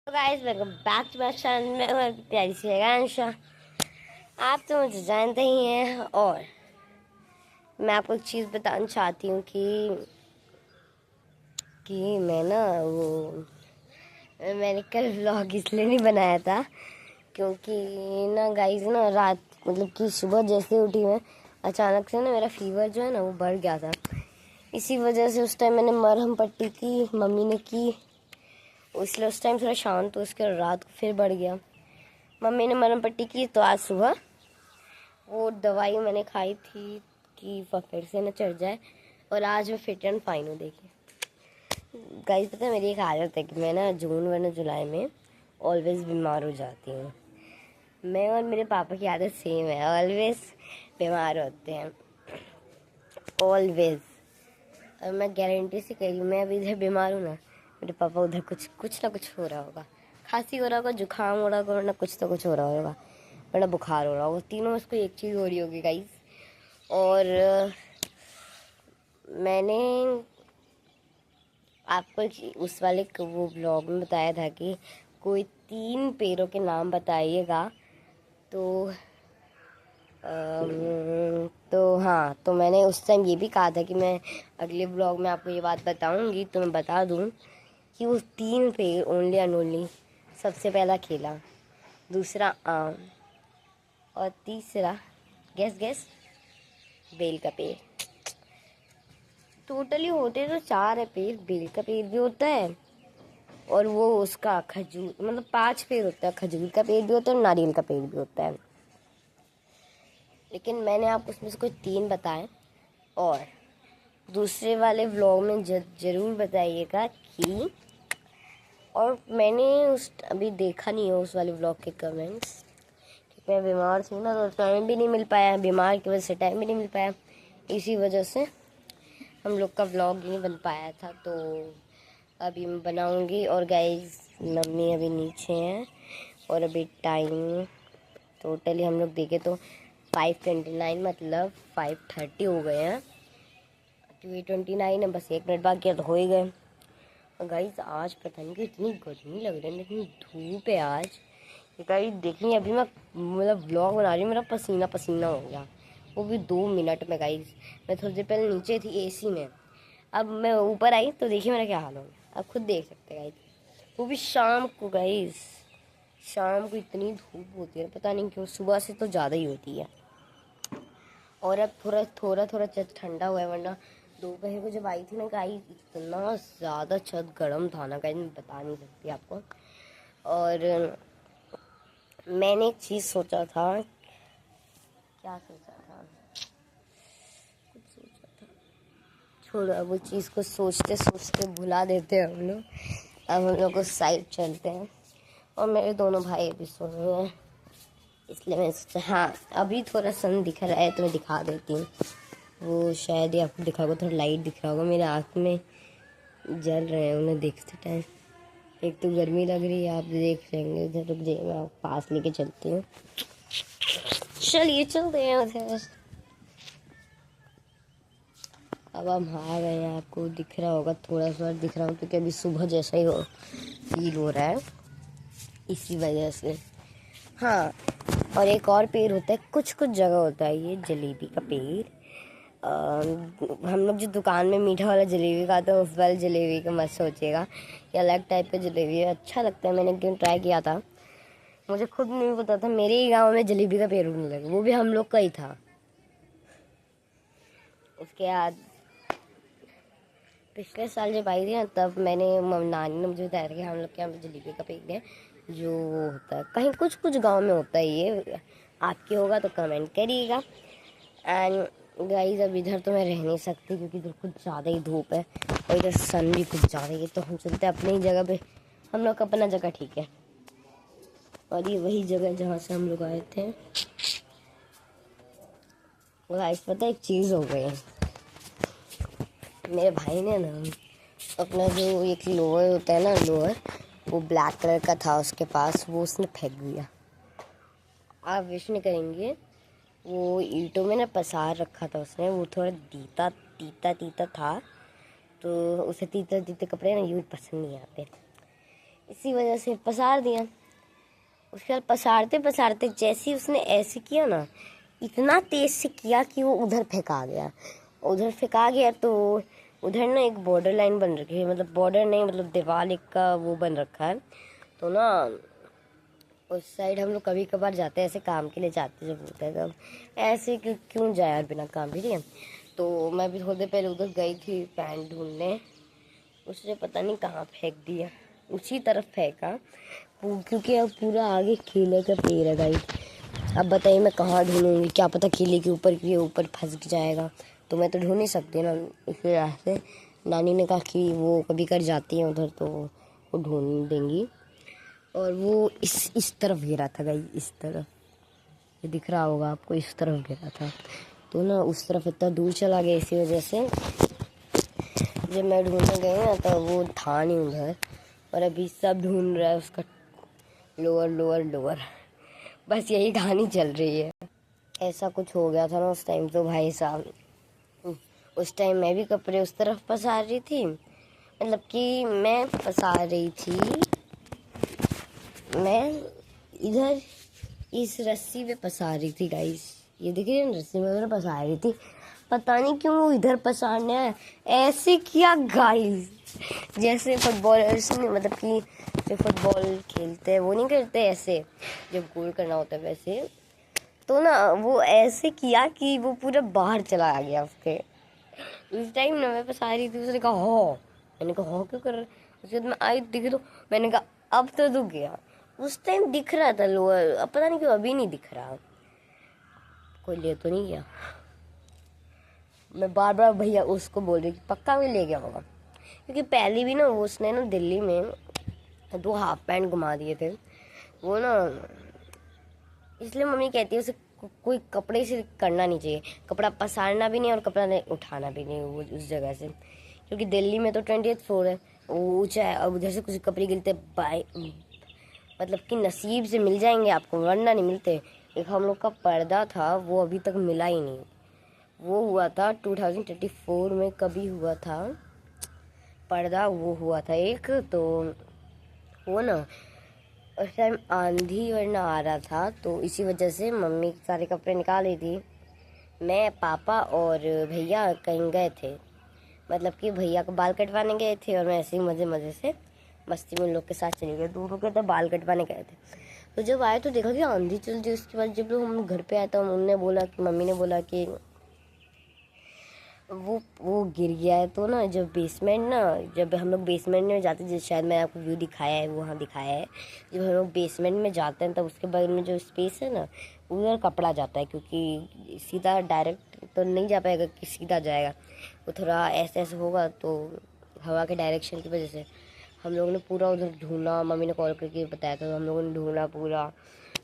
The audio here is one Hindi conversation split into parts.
तो guys welcome back to my channel में हूँ प्यारी सी आकांक्षा। आप तो मुझे जानते ही हैं और मैं आपको एक चीज़ बताना चाहती हूँ कि मैं ना मैंने कल व्लॉग इसलिए नहीं बनाया था क्योंकि ना गाइस ना रात मतलब कि सुबह जैसे उठी मैं अचानक से ना मेरा फीवर जो है ना वो बढ़ गया था। इसी वजह से उस टाइम मैंने मरहम पट्टी की, मम्मी ने की, इसलिए उस टाइम थोड़ा शांत तो उसके रात को फिर बढ़ गया। मम्मी ने मरहम पट्टी की तो आज सुबह वो दवाई मैंने खाई थी कि फिर से न चढ़ जाए और आज मैं फिट एंड फाइन हूँ। देखिए गाइस, पता है मेरी एक आदत है कि मैं ना जून वरना जुलाई में ऑलवेज बीमार हो जाती हूँ। मैं और मेरे पापा की आदत सेम है, ऑलवेज बीमार होते हैं, ऑलवेज। और मैं गारंटी से कह रही हूँ, मैं अभी इधर बीमार हूँ ना, मेरे पापा उधर कुछ ना कुछ हो रहा होगा। खांसी हो रहा होगा, जुकाम हो रहा होगा, वरना कुछ तो कुछ हो रहा होगा, वरना बुखार हो रहा होगा। तीनों में उसको एक चीज़ हो रही होगी गाइस। और मैंने आपको उस वाले वो ब्लॉग में बताया था कि कोई 3 पेड़ों के नाम बताइएगा। तो हाँ, तो मैंने उस टाइम ये भी कहा था कि मैं अगले ब्लॉग में आपको ये बात बताऊंगी। तो मैं बता दूं कि वो 3 पेड़ ओनली एंड ओनली, सबसे पहला केला, दूसरा आम और तीसरा गैस गैस बेल का पेड़। टोटली होते तो 4 है पेड़, बेल का पेड़ भी होता है और वो उसका खजूर, मतलब 5 पेड़ होता है। खजूर का पेड़ भी होता है और नारियल का पेड़ भी होता है, लेकिन मैंने आपको उसमें से कोई 3 बताए। और दूसरे वाले व्लॉग में ज़रूर बताइएगा कि, और मैंने अभी देखा नहीं है उस वाले व्लॉग के कमेंट्स, क्योंकि मैं बीमार थी ना तो टाइम भी नहीं मिल पाया, बीमार की वजह से टाइम भी नहीं मिल पाया, इसी वजह से हम लोग का व्लॉग नहीं बन पाया था। तो अभी मैं बनाऊंगी। और गाइस, मम्मी अभी नीचे हैं और अभी टाइम टोटली हम लोग देखें तो 5:29 मतलब 5:30 हो गए हैं। 2:29 है, बस 1 मिनट बाकी है तो हो ही गए। और गाइस, आज पता नहीं कि इतनी गर्मी लग रही है, इतनी धूप है आज। गाइस देखिए, अभी मैं मतलब व्लॉग बना रही हूँ, मेरा पसीना पसीना हो गया, वो भी 2 मिनट में। गाइस मैं थोड़ी देर पहले नीचे थी एसी में, अब मैं ऊपर आई तो देखिए मेरा क्या हाल हो गया, आप खुद देख सकते हैं गाइस। वो भी शाम को गाइस, शाम को इतनी धूप होती है, पता नहीं क्यों, सुबह से तो ज़्यादा ही होती है। और अब थोड़ा थोड़ा थोड़ा छत ठंडा हुआ है, वरना दोपहर को जब आई थी ना गाइस, इतना ज़्यादा छत गर्म था ना गाइस, मैं बता नहीं सकती आपको। और मैंने एक चीज़ सोचा था, क्या सोचा था, कुछ सोचा था, छोड़ो, वो चीज़ को सोचते सोचते भुला देते हैं हम लोग। अब हम लोग को साइड चलते हैं। और मेरे दोनों भाई अभी सो रहे हैं, इसलिए मैं सोचा हाँ अभी थोड़ा सन दिख रहा है तो मैं दिखा देती हूँ। वो शायद ही आपको दिखा होगा, थोड़ा लाइट दिख रहा होगा, मेरे आँख में जल रहे हैं उन्हें देखते टाइम। एक तो गर्मी लग रही है, आप देख लेंगे इधर, रुक जाइए मैं आपको पास लेके चलती हूँ। चलिए चलते हैं उधर। अब हम आ गए हैं, आपको दिख रहा होगा, थोड़ा सा दिख रहा हो क्योंकि अभी सुबह जैसा ही फील हो रहा है, इसी वजह से। हाँ, और एक और पेड़ होता है, कुछ कुछ जगह होता है ये जलेबी का पेड़। हम लोग जो दुकान में मीठा वाला जलेबी खाते हैं, उस वाले जलेबी का मत सोचिएगा, ये अलग टाइप का जलेबी है, अच्छा लगता है। मैंने क्यों ट्राई किया था, मुझे खुद नहीं पता था मेरे ही गांव में जलेबी का पेड़ उगने लगा, वो भी हम लोग का ही था। उसके बाद पिछले साल जब आई थी ना, तब मैंने नानी ने मुझे बताया था कि हम लोग के यहाँ पे जलेबी का पेड़ है, जो वो होता है कहीं कुछ कुछ गांव में होता है ये, आपके होगा तो कमेंट करिएगा। एंड गाइस, अब इधर तो मैं रह नहीं सकती क्योंकि इधर कुछ ज़्यादा ही धूप है और इधर सन भी कुछ ज़्यादा ही है, तो हम चलते हैं अपनी ही जगह पे। हम लोग अपना जगह ठीक है, और ये वही जगह जहाँ से हम लोग आए थे। गाइस पता है एक चीज़ हो गई है, मेरे भाई ने ना अपना जो एक लोअर होता है ना, लोअर, वो ब्लैक कलर का था उसके पास, वो उसने फेंक दिया। आप विश नहीं करेंगे, वो ईंटों में ना पसार रखा था उसने, वो थोड़ा तीता तीता तीता था, तो उसे तीते तीते कपड़े ना यूँ पसंद नहीं आते, इसी वजह से पसार दिया। उसके बाद पसारते पसारते जैसे ही उसने ऐसे किया ना, इतना तेज से किया कि वो उधर फेंका गया। उधर फेंका गया तो उधर ना एक बॉर्डर लाइन बन रखी है, मतलब बॉर्डर नहीं, मतलब दीवार एक का वो बन रखा है। तो ना उस साइड हम लोग कभी कभार जाते हैं, ऐसे काम के लिए जाते जब होता है तब। ऐसे क्यों जाए यार बिना काम के, ठीक है। तो मैं भी थोड़ी देर पहले उधर गई थी पैंट ढूंढने, उसने पता नहीं कहाँ फेंक दिया, उसी तरफ फेंका, क्योंकि अब पूरा आगे केले का पेड़ है गाइस। अब बताइए मैं कहाँ ढूंढूंगी, क्या पता केले के ऊपर के ऊपर फंस जाएगा, तो मैं तो ढूंढ नहीं सकती ना। इसलिए ऐसे नानी ने कहा कि वो कभी कर जाती है उधर तो वो ढूंढ देंगी। और वो इस तरफ गिरा था गाइस, इस तरफ, ये दिख रहा होगा आपको, इस तरफ गिरा था। तो ना उस तरफ इतना दूर चला गया, इसी वजह से जब मैं ढूंढने गई ना तो वो था नहीं उधर। और अभी सब ढूंढ रहा है उसका लोअर लोअर लोअर, बस यही कहानी चल रही है। ऐसा कुछ हो गया था ना उस टाइम, तो भाई साहब उस टाइम मैं भी कपड़े उस तरफ पसार रही थी, मतलब कि मैं पसार रही थी, मैं इधर इस रस्सी पे पसार रही थी गाइस, ये देखिए रस्सी में मैंने पसार रही थी। पता नहीं क्यों वो इधर पसारने आया, ऐसे किया गाइस जैसे फुटबॉलर्स ने, मतलब कि जो फुटबॉल खेलते हैं वो नहीं करते ऐसे, जब गोल करना होता है वैसे। तो ना वो ऐसे किया कि वो पूरा बाहर चला गया उसके। उस टाइम ना मैं पसार रही थी, उसने कहा हो, मैंने कहा हो क्यों कर रहा है। उसके बाद मैं आई दिखी तो मैंने कहा अब तो दुख गया। उस टाइम दिख रहा था लोअर, अब पता नहीं क्यों अभी नहीं दिख रहा, कोई ले तो नहीं गया। मैं बार बार भैया उसको बोल रही पक्का भी ले गया होगा, क्योंकि पहले भी ना उसने ना दिल्ली में 2 हाफ पैंट घुमा दिए थे वो ना, इसलिए मम्मी कहती है उसे कोई कपड़े से करना नहीं चाहिए, कपड़ा पसारना भी नहीं और कपड़ा नहीं उठाना भी नहीं वो उस जगह से, क्योंकि दिल्ली में तो 20th फ्लोर है, वो ऊँचा है, अब उधर से कुछ कपड़े गिरते बाय, मतलब कि नसीब से मिल जाएंगे आपको वरना नहीं मिलते। एक हम लोग का पर्दा था वो अभी तक मिला ही नहीं, वो हुआ था 2024 में, कभी हुआ था पर्दा, वो हुआ था एक, तो वो ना उस टाइम आंधी वरना आ रहा था, तो इसी वजह से मम्मी सारे कपड़े निकाल रही थी। मैं पापा और भैया कहीं गए थे, मतलब कि भैया को बाल कटवाने गए थे और मैं ऐसे ही मज़े मज़े से मस्ती में उन लोग के साथ चले गए, दोनों के तो बाल कटवाने गए थे। तो जब आए तो देखा कि आंधी चल रही, उसके बाद जब हम घर पे आए तो उन्होंने बोला कि मम्मी ने बोला कि वो गिर गया है। तो ना जब बेसमेंट ना, जब हम लोग बेसमेंट में जाते हैं, शायद मैंने आपको व्यू दिखाया है, वहाँ दिखाया है, जब हम लोग बेसमेंट में जाते हैं तब उसके बगल में जो स्पेस है ना उधर कपड़ा जाता है, क्योंकि सीधा डायरेक्ट तो नहीं जा पाएगा कि सीधा जाएगा, वो थोड़ा ऐसे ऐसे होगा, तो हवा के डायरेक्शन की वजह से हम लोगों ने पूरा उधर ढूंढा, मम्मी ने कॉल करके बताया था, तो हम लोगों ने ढूंढा पूरा,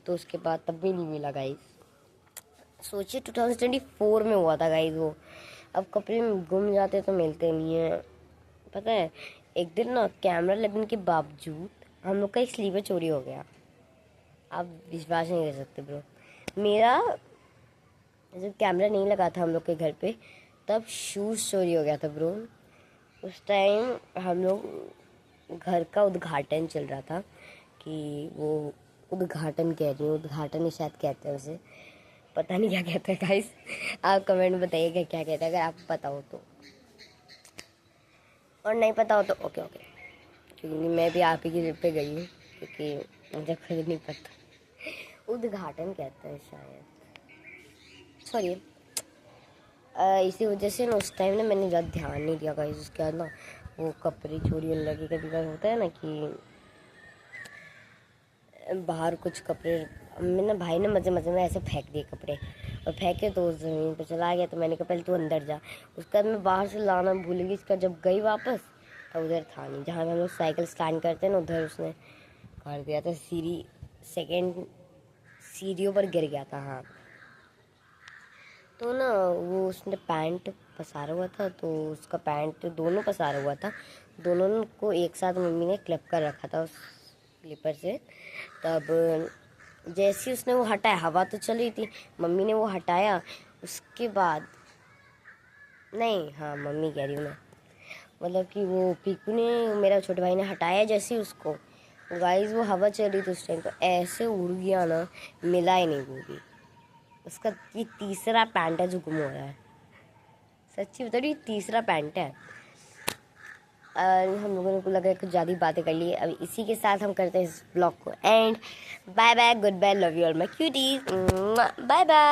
तो उसके बाद तब भी नहीं मिला गाइस। सोचिए 2024 में हुआ था गाइस वो। अब कपड़े गुम जाते तो मिलते नहीं है। पता है एक दिन ना कैमरा लगने के बावजूद हम लोग का एक स्लीपर चोरी हो गया, आप विश्वास नहीं कर सकते ब्रो। मेरा जब कैमरा नहीं लगा था हम लोग के घर पे तब शूज़ चोरी हो गया था ब्रो। उस टाइम हम लोग घर का उद्घाटन चल रहा था, कि वो उद्घाटन कह रही हूँ, उद्घाटन ही शायद कहते हैं उसे, पता नहीं क्या कहते हैं गाइस, आप कमेंट में बताइएगा क्या कहते हैं अगर आपको पता हो तो, और नहीं पता हो तो ओके ओके, क्योंकि मैं भी आप ही की ट्रिप पे गई हूँ, क्योंकि मुझे खुद नहीं पता। उद्घाटन कहते हैं शायद, सॉरी। इसी वजह से ना उस टाइम ना मैंने ज़्यादा ध्यान नहीं दिया गाइस। उसके बाद ना वो कपड़े चोरी होने लगे, कभी कभी होता है ना कि बाहर कुछ कपड़े, मैंने भाई ने मज़े मज़े में ऐसे फेंक दिए कपड़े, और फेंके तो उस ज़मीन पर चला गया, तो मैंने कहा पहले तू अंदर जा। उसके बाद मैं बाहर से लाना भूल गई, इसका जब गई वापस तो उधर था नहीं, जहाँ हम लोग साइकिल स्टैंड करते हैं ना उधर उसने कर दिया था, सेकेंड सीढ़ियों पर गिर गया था। हाँ तो ना वो उसने पैंट पसारा हुआ था, तो उसका पैंट दोनों पसारा हुआ था, दोनों को एक साथ मम्मी ने क्लिप कर रखा था उस क्लिपर से। तब जैसे ही उसने वो हटाया, हवा तो चल रही थी, मम्मी ने वो हटाया, उसके बाद नहीं, हाँ मम्मी कह रही हूँ मैं, मतलब कि वो पीकू ने, मेरा छोटे भाई ने हटाया जैसे ही उसको, गाइस वो हवा चल रही थी उस टाइम तो ऐसे उड़ गया ना, मिला ही नहीं वो भी। उसका ये तीसरा पैंट है जो गुम हो रहा है, सच्ची बता रही, ये तीसरा पैंट है। हम लोगों ने को लगा कुछ ज़्यादा बातें कर ली। अभी इसी के साथ हम करते हैं इस ब्लॉग को end. Bye bye, good bye, love you all my cuties, bye bye.